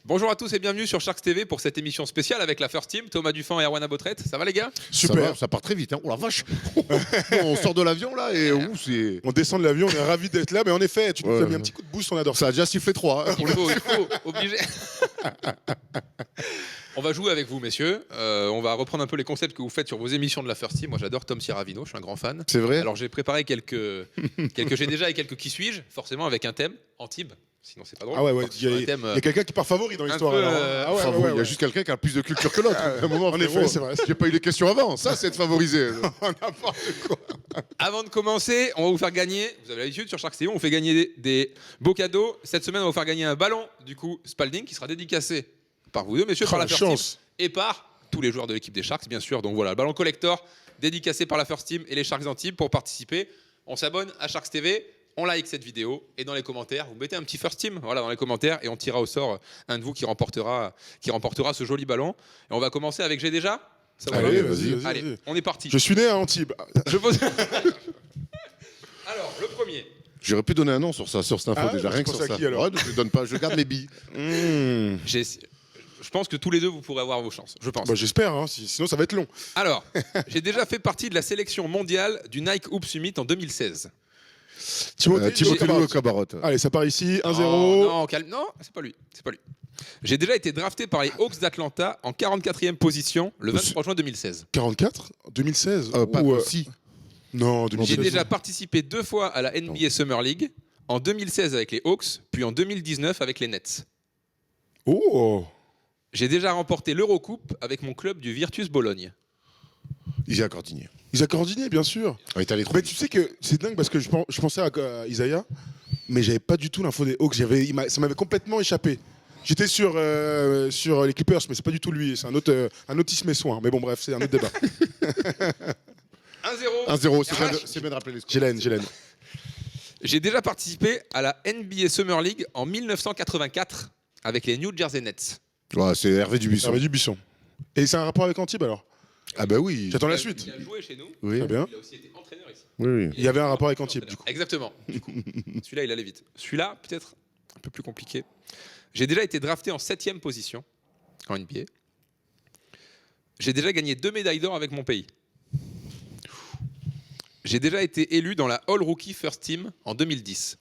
Bonjour à tous et bienvenue sur Sharks TV pour cette émission spéciale avec la First Team, Thomas Dufan et Erwan Abotret. Ça va les gars? Super, ça part très vite. Hein. Oh la vache. On sort de l'avion là et c'est... On descend de l'avion, on est ravis d'être là, mais en effet, tu nous as mis un petit coup de boost, on adore ça. Ça a déjà sifflé 3. Hein, Il faut, obligé. On va jouer avec vous, messieurs. On va reprendre un peu les concepts que vous faites sur vos émissions de la First Team. Moi, j'adore Tom Ciaravino, je suis un grand fan. C'est vrai. Alors, j'ai préparé quelques j'ai déjà et quelques qui suis-je, forcément avec un thème, Antibes. Sinon, c'est pas drôle. Ah ouais, il y a thème, quelqu'un qui part favori dans l'histoire. peu, Ah ouais, Favori, ouais, il y a juste quelqu'un qui a plus de culture que l'autre. À un moment, En effet, c'est vrai. J'ai pas eu les questions avant. Ça, c'est être favorisé. N'importe quoi. Avant de commencer, on va vous faire gagner, vous avez l'habitude sur Sharks TV, on fait gagner des beaux cadeaux. Cette semaine, on va vous faire gagner un ballon, du coup, Spalding, qui sera dédicacé par vous deux, messieurs, par la First Team et par tous les joueurs de l'équipe des Sharks, bien sûr. Donc voilà, le ballon collector, dédicacé par la First Team et les Sharks Antibes. Pour participer, on s'abonne à Sharks TV, on like cette vidéo et dans les commentaires, vous mettez un petit First Team, voilà, dans les commentaires, et on tirera au sort un de vous qui remportera ce joli ballon. Et on va commencer avec J'ai déjà. Ça va, Allez, Allez, vas-y. on est parti. Je suis né à Antibes. Je pose... Alors, le premier. J'aurais pu donner un nom sur cette info Ah, déjà, tu rien que penses sur à ça. qui, alors Ouais, je donne pas, je garde mes billes. Je pense que tous les deux, vous pourrez avoir vos chances. Je pense. Bah, j'espère, hein, sinon ça va être long. Alors, j'ai déjà fait partie de la sélection mondiale du Nike Hoop Summit en 2016. Timothée Louis Cabarot. Allez, ça part ici, 1-0. Non, calme. Non, c'est pas lui. J'ai déjà été drafté par les Hawks d'Atlanta en 44e position le 23 juin 2016. 44 2016 Pas ou, si. Non, 2016. J'ai déjà participé 2 fois à la NBA Summer League, en 2016 avec les Hawks, puis en 2019 avec les Nets. Oh, J'ai déjà remporté l'Eurocoupe avec mon club du Virtus Bologne. Isaiah Cordigné. Isaac Cordigné, bien sûr. On est allé trop Mais vite. tu sais que c'est dingue parce que je pensais à Isaiah, mais j'avais pas du tout l'info des Hawks. Ça m'avait complètement échappé. J'étais sur les Clippers, mais c'est pas du tout lui. C'est un autre Ismaël. Mais bon, bref, c'est un autre débat. 1-0. 1-0, c'est bien de rappeler les scores. J'ai l'aine. J'ai déjà participé à la NBA Summer League en 1984 avec les New Jersey Nets. Ouais, c'est Hervé Dubuisson. Hervé Dubuisson. Et c'est un rapport avec Antibes alors? Ah bah oui. J'attends la suite. Il a joué chez nous. Oui. Très bien. Il a aussi été entraîneur ici. Oui. Il y avait un rapport avec Antibes du coup. Exactement. Du coup. Celui-là, il allait vite. Celui-là, peut-être un peu plus compliqué. J'ai déjà été drafté en 7e position en NBA. J'ai déjà gagné 2 médailles d'or avec mon pays. J'ai déjà été élu dans la All Rookie First Team en 2010.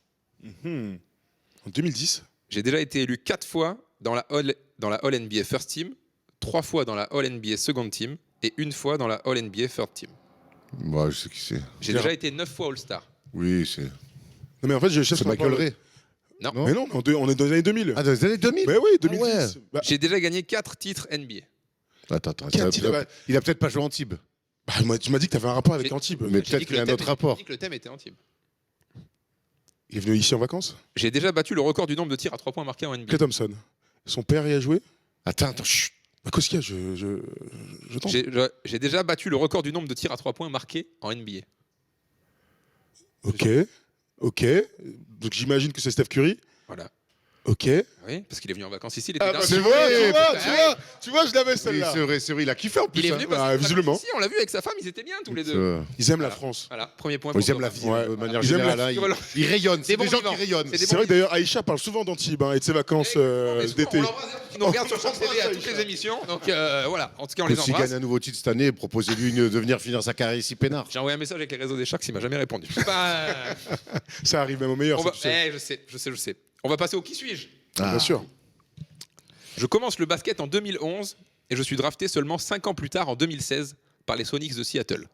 En 2010. J'ai déjà été élu 4 fois dans la All NBA First Team, 3 fois dans la All NBA Second Team et 1 fois dans la All NBA Third Team. Moi, je sais qui c'est. J'ai déjà été 9 fois All-Star. Oui, c'est. Non mais en fait, je cherche C'est Michael Ray. Non. Non. Mais non, on est dans les années 2000. Ah, dans les années 2000. Mais oui, 2010. ouais. Bah, J'ai déjà gagné 4 titres NBA. Attends. Il a peut-être pas joué Antibes. tu m'as dit que tu avais un rapport avec J'ai- Antibes. Mais J'ai peut-être dit qu'il y a un le autre thème- rapport. j'ai dit que le thème était Antibes. Il est venu ici en vacances. J'ai déjà battu le record du nombre de tirs à 3 points marqués en NBA. Clay Thompson. Son père y a joué. Attends, chut. Bah, qu'est-ce qu'il y a je tente. J'ai déjà battu le record du nombre de tirs à 3 points marqués en NBA. Ok. Donc j'imagine que c'est Steph Curry. Voilà. Ok. Oui, parce qu'il est venu en vacances ici. Il était Ah là. bah c'est c'est vrai, vrai, tu vois, je l'avais Oui, celle-là. c'est vrai, il a kiffé en plus. Il est hein. venu parce Bah, que visiblement. ici, on l'a vu avec sa femme, ils étaient bien tous les deux. Ils aiment la Voilà. France. Voilà, premier point pour Ils aiment Thomas. la vie, Ouais. de manière Ils aiment la générale. vie. Hein, ils rayonnent, c'est bons des gens vivants. qui rayonnent. C'est des C'est vrai que d'ailleurs Aïcha parle souvent d'Antibes et de ses vacances Mais souvent, d'été. on l'embrasse, qui nous regarde sur Sharks TV à toutes les émissions. Donc voilà, en tout cas, on les S'il embrasse. gagne un nouveau titre cette année, proposez-lui de venir finir sa carrière ici peinard. J'ai envoyé un message avec les réseaux des Sharks, il m'a jamais répondu. C'est pas... Ça arrive même au meilleur. On ça, va... tu sais. je sais. On va passer au qui suis-je. Bien sûr. Je commence le basket en 2011 et je suis drafté seulement 5 ans plus tard en 2016 par les Sonics de Seattle.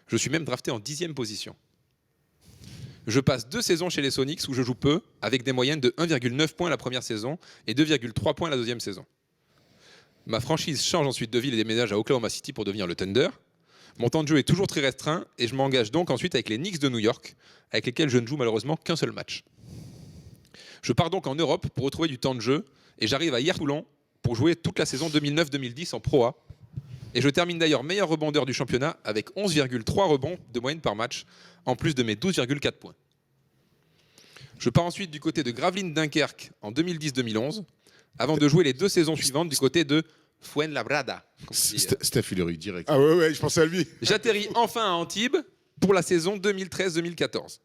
Je suis même drafté en 10e position. Je passe 2 saisons chez les Sonics où je joue peu, avec des moyennes de 1,9 points la première saison et 2,3 points la deuxième saison. Ma franchise change ensuite de ville et déménage à Oklahoma City pour devenir le Thunder. Mon temps de jeu est toujours très restreint et je m'engage donc ensuite avec les Knicks de New York, avec lesquels je ne joue malheureusement qu'un seul match. Je pars donc en Europe pour retrouver du temps de jeu et j'arrive à Hier-Toulon pour jouer toute la saison 2009-2010 en Pro A. Et je termine d'ailleurs meilleur rebondeur du championnat avec 11,3 rebonds de moyenne par match, en plus de mes 12,4 points. Je pars ensuite du côté de Gravelines Dunkerque en 2010-2011, avant de jouer les 2 saisons suivantes du côté de Fuenlabrada. Steph Hillary, direct. Ah ouais, je pensais à lui. J'atterris enfin à Antibes pour la saison 2013-2014.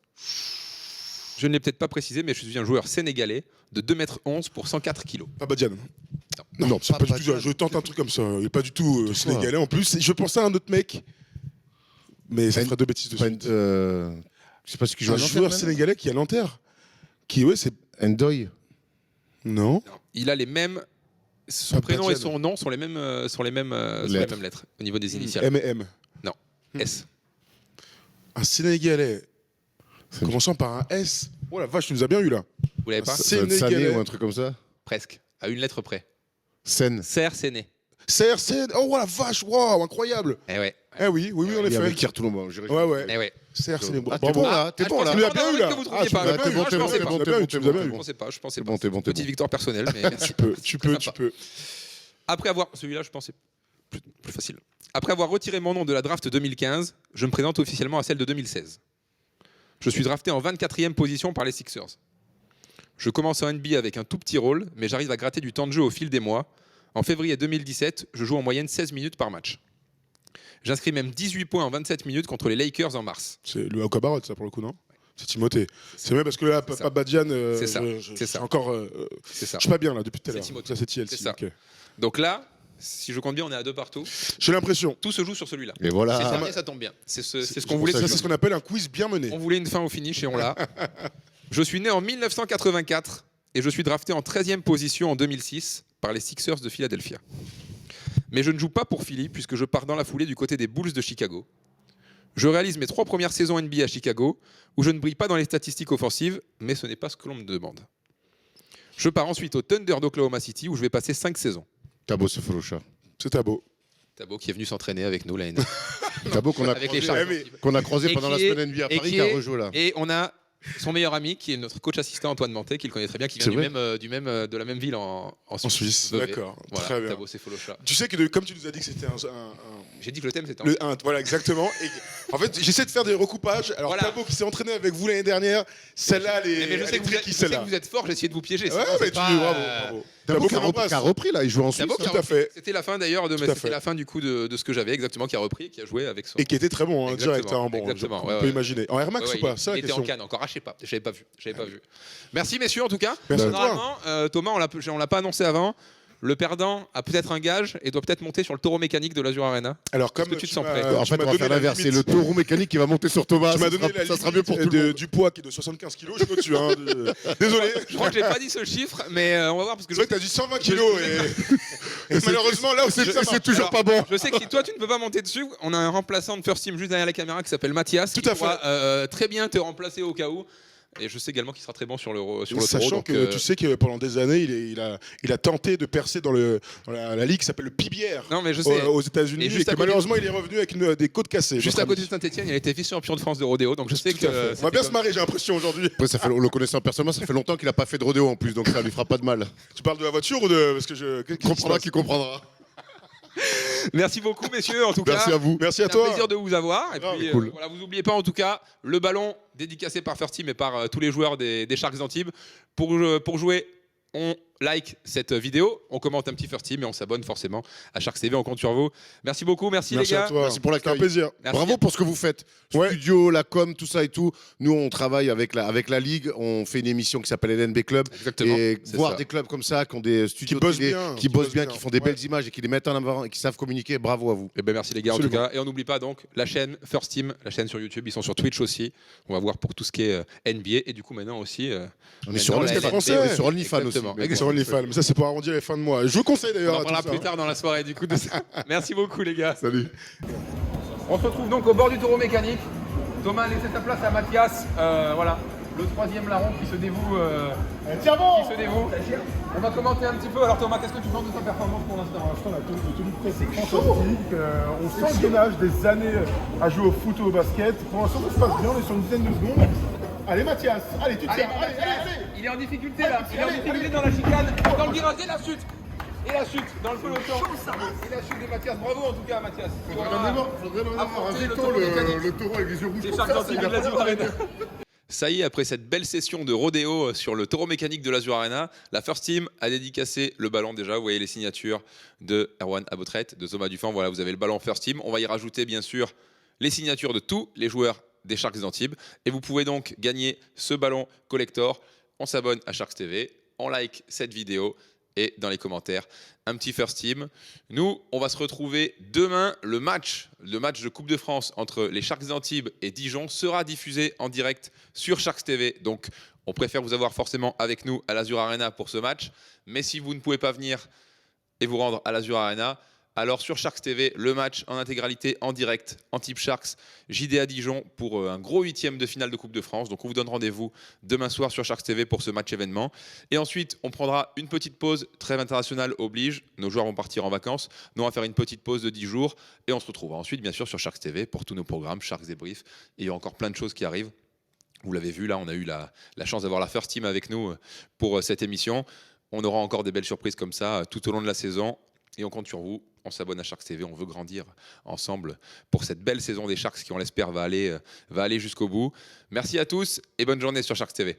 Je ne l'ai peut-être pas précisé, mais je suis un joueur sénégalais de 2,11 m pour 104 kg. Pas Badian. Non, c'est pas du tout ça. Je tente un truc comme ça. Il est pas du tout sénégalais. En plus, je pensais à un autre mec. Mais ça ferait deux bêtises dessus. Je sais pas ce qu'il joue Un à Nanterre, joueur même. sénégalais qui est à Nanterre. Qui, ouais, c'est. Ndoye. Non. Il a les mêmes. Son Pas prénom et Badian. son nom sont les mêmes, lettres au niveau des initiales. M et M. S. Un sénégalais. Commençant par un S. Oh la vache, tu nous as bien eu là. Vous l'avez pas C'est- Ça doit être Sané Sénégalais. ou un truc comme ça. Presque. À une lettre près. Seine. Serre Séné. CRC. Oh la vache, wow, incroyable. Eh ouais. Eh oui, oui, en Il y effet. avait Kir tout le monde. Ouais, ouais. Eh ouais. CRC. Ah, t'es bon là, t'es bon là. Tu l'as bien eu là. Que vous trouviez Ah, tu pas. l'as Ah, bien eu. je pensais pas. Tu l'as bien eu, tu l'as bien Je eu. pensais pas. Je pensais C'est pas. bon, t'es bon, t'es Petite bon. victoire personnelle, mais merci. Tu peux, tu peux, Très tu sympa. peux. Après avoir, celui-là, je pensais plus facile. Après avoir retiré mon nom de la draft 2015, je me présente officiellement à celle de 2016. Je suis drafté en 24e position par les Sixers. Je commence en NBA avec un tout petit rôle, mais j'arrive à gratter du temps de jeu au fil des mois. En février 2017, je joue en moyenne 16 minutes par match. J'inscris même 18 points en 27 minutes contre les Lakers en mars. C'est le Okabarot, ça pour le coup, non? C'est Timothée. C'est vrai parce que là, C'est ça. Papa Badian, C'est ça. je C'est suis ça. encore. C'est ça. Je suis pas bien là depuis tout à C'est l'heure. Timothée. Ça c'est TLC. C'est ça. ok. Donc là, si je compte bien, on est à 2 partout. J'ai l'impression. Tout se joue sur celui-là. Et voilà. C'est ça, et ça tombe bien. C'est ce qu'on pour voulait. ça Ça que c'est ce qu'on appelle un quiz bien mené. On voulait une fin au finish et on l'a. Je suis né en 1984 et je suis drafté en 13e position en 2006 par les Sixers de Philadelphia. Mais je ne joue pas pour Philly puisque je pars dans la foulée du côté des Bulls de Chicago. Je réalise mes 3 premières saisons NBA à Chicago où je ne brille pas dans les statistiques offensives, mais ce n'est pas ce que l'on me demande. Je pars ensuite au Thunder d'Oklahoma City où je vais passer 5 saisons. Tabo Sefolosha. C'est à beau. Tabo qui est venu s'entraîner avec nous l'année dernière. Tabo qu'on a Avec les croisé, Sharks. qu'on a croisé Et pendant la qui est- semaine NBA à et Paris, qui qui a est- rejoué là. Et on a son meilleur ami qui est notre coach assistant Antoine Mantet, qui le connaît très bien, qui vient C'est du vrai même, de la même ville en Suisse, Vevey. d'accord. Voilà, Très bien. Tabo Sefolosha. Tu sais que comme tu nous as dit que c'était J'ai dit que le thème c'était voilà exactement. Et en fait, j'essaie de faire des recoupages. Alors Voilà. Tabo qui s'est entraîné avec vous l'année dernière, celle-là, elle est, mais je sais elle est que, vous êtes, tricky, je sais que celle-là. vous êtes fort, j'ai essayé de vous piéger. Ouais, sinon, mais c'est tu pas, dis bravo. Tabo qui qu'on embrasse. a repris là, il joue en Suisse. Tabo qui a Tout à repris. fait. C'était la fin d'ailleurs de Tout à fait. c'était la fin du coup de ce que j'avais exactement qui a repris et qui a joué avec son. Et qui était très bon, hein, Exactement, direct. Hein, bon, exactement, on ouais, peut ouais. imaginer. En Air Max Ouais, ou pas il, C'est la il était en question. Cannes encore. Ah, je sais pas. J'avais pas vu. Merci messieurs en tout cas. Merci à toi. Normalement, Thomas, on l'a pas annoncé avant. Le perdant a peut-être un gage et doit peut-être monter sur le taureau mécanique de l'Azur Arena. Alors, comme que tu te tu sens m'as- prêt En tu fait, m'as on va donné faire la l'inverse. C'est limite. le taureau mécanique qui va monter sur Thomas. Tu m'as Ça donné sera- la ça sera mieux pour tout limite le monde. du poids qui est de 75 kilos, je suis au-dessus. Hein, Désolé. Je crois que j'ai pas dit ce chiffre, mais on va voir parce que C'est vrai que t'as dit 120 kilos et malheureusement là aussi ça C'est marche. toujours pas bon. je sais que si toi tu ne peux pas monter dessus, on a un remplaçant de First Team juste derrière la caméra qui s'appelle Mathias. Tout qui à fait. pourra, très bien te remplacer au cas où. Et je sais également qu'il sera très bon sur le taureau. Sachant donc, que tu sais que pendant des années, il a tenté de percer dans la ligue qui s'appelle le PBR Non mais je sais. aux États-Unis Et et, juste à que côté- malheureusement il est revenu avec des côtes cassées. Juste notre à côté de ami. Saint-Etienne, il a été vice-champion de France de rodéo, donc je sais Tout que. à fait. On va bien se marrer, j'ai l'impression aujourd'hui. Après, le connaissant personnellement, ça fait longtemps qu'il a pas fait de rodéo en plus, donc ça lui fera pas de mal. Tu parles de la voiture ou de parce que qu'est-ce qui se Comprendra passe qui comprendra. Merci beaucoup messieurs en tout Merci cas. à vous. Merci à C'est un toi. plaisir de vous avoir. Et Grave, puis, cool. voilà, vous n'oubliez pas en tout cas le ballon dédicacé par First Team et par tous les joueurs des Sharks Antibes. Pour jouer, on like cette vidéo, on commente un petit First Team et on s'abonne forcément à Sharks TV. On compte sur vous. Merci beaucoup, merci les Merci gars. à toi. Merci pour C'était un l'accueil. plaisir. Merci. Bravo pour ce que vous faites. Ouais. Studio, la com, tout ça et tout. Nous, on travaille avec la Ligue. On fait une émission qui s'appelle LNB Club. Exactement. Et c'est voir ça. des clubs comme ça, qui ont des studios bossent télé, bien, qui bossent bien, qui font des belles images et qui les mettent en avant et qui savent communiquer, bravo à vous. Eh ben merci les gars en Absolument. tout cas. Et on n'oublie pas donc la chaîne First Team, la chaîne sur YouTube. Ils sont sur Twitch aussi. On va voir pour tout ce qui est NBA et du coup maintenant aussi. On est sur Maintenant, basket la OnlyFans. français. On est sur OnlyFans aussi. Exactement. Mais bon. Sur OnlyFans, mais ça c'est pour arrondir les fins de mois. Je vous conseille On d'ailleurs. en à parlera tout plus ça. tard dans la soirée du coup de ça. Merci beaucoup les gars. Salut. On se retrouve donc au bord du taureau mécanique. Thomas a laissé sa place à Mathias. Voilà, le troisième larron qui se dévoue. Tiens bon Qui se dévoue. On va commenter un petit peu. Alors Thomas, qu'est-ce que tu penses de ta performance pour l'instant? Pour l'instant, la tenue de presse est fantastique. On sent le gainage des années à jouer au foot ou au basket. Pour l'instant, ça se passe bien. On est sur une dizaine de secondes. Allez, Mathias. Allez, tu tiens. Allez, allez, allez. Il est en difficulté là. Il est en difficulté dans la chicane. Dans le virage et la chute. Et la chute dans le peloton. Et la chute de Mathias. Bravo en tout cas Mathias. Faudrait vraiment avoir affronter un le Vito, taureau mécanique. le taureau avec les yeux rouges. Les comme Sharks ça, Antibes il a de l'Azur pas Arena. Ça y est, après cette belle session de rodéo sur le taureau mécanique de l'Azur Arena, la First Team a dédicacé le ballon déjà. Vous voyez les signatures de Erwan Abotret, de Thomas Dufan. Voilà, vous avez le ballon First Team. On va y rajouter bien sûr les signatures de tous les joueurs des Sharks d'Antibes. Et vous pouvez donc gagner ce ballon collector. On s'abonne à Sharks TV, on like cette vidéo et dans les commentaires, un petit first team. Nous, on va se retrouver demain. Le match de Coupe de France entre les Sharks d'Antibes et Dijon sera diffusé en direct sur Sharks TV. Donc, on préfère vous avoir forcément avec nous à l'Azur Arena pour ce match. Mais si vous ne pouvez pas venir et vous rendre à l'Azur Arena, alors sur Sharks TV, le match en intégralité en direct, Antibes Sharks, JDA Dijon pour un gros 8e de finale de Coupe de France. Donc on vous donne rendez-vous demain soir sur Sharks TV pour ce match événement. Et ensuite, on prendra une petite pause, trêve internationale oblige. Nos joueurs vont partir en vacances. Nous, on va faire une petite pause de 10 jours. Et on se retrouvera ensuite, bien sûr, sur Sharks TV pour tous nos programmes, Sharks Débrief. Et il y a encore plein de choses qui arrivent. Vous l'avez vu, là, on a eu la chance d'avoir la First Team avec nous pour cette émission. On aura encore des belles surprises comme ça tout au long de la saison. Et on compte sur vous. On s'abonne à Sharks TV, on veut grandir ensemble pour cette belle saison des Sharks qui, on l'espère, va aller jusqu'au bout. Merci à tous et bonne journée sur Sharks TV.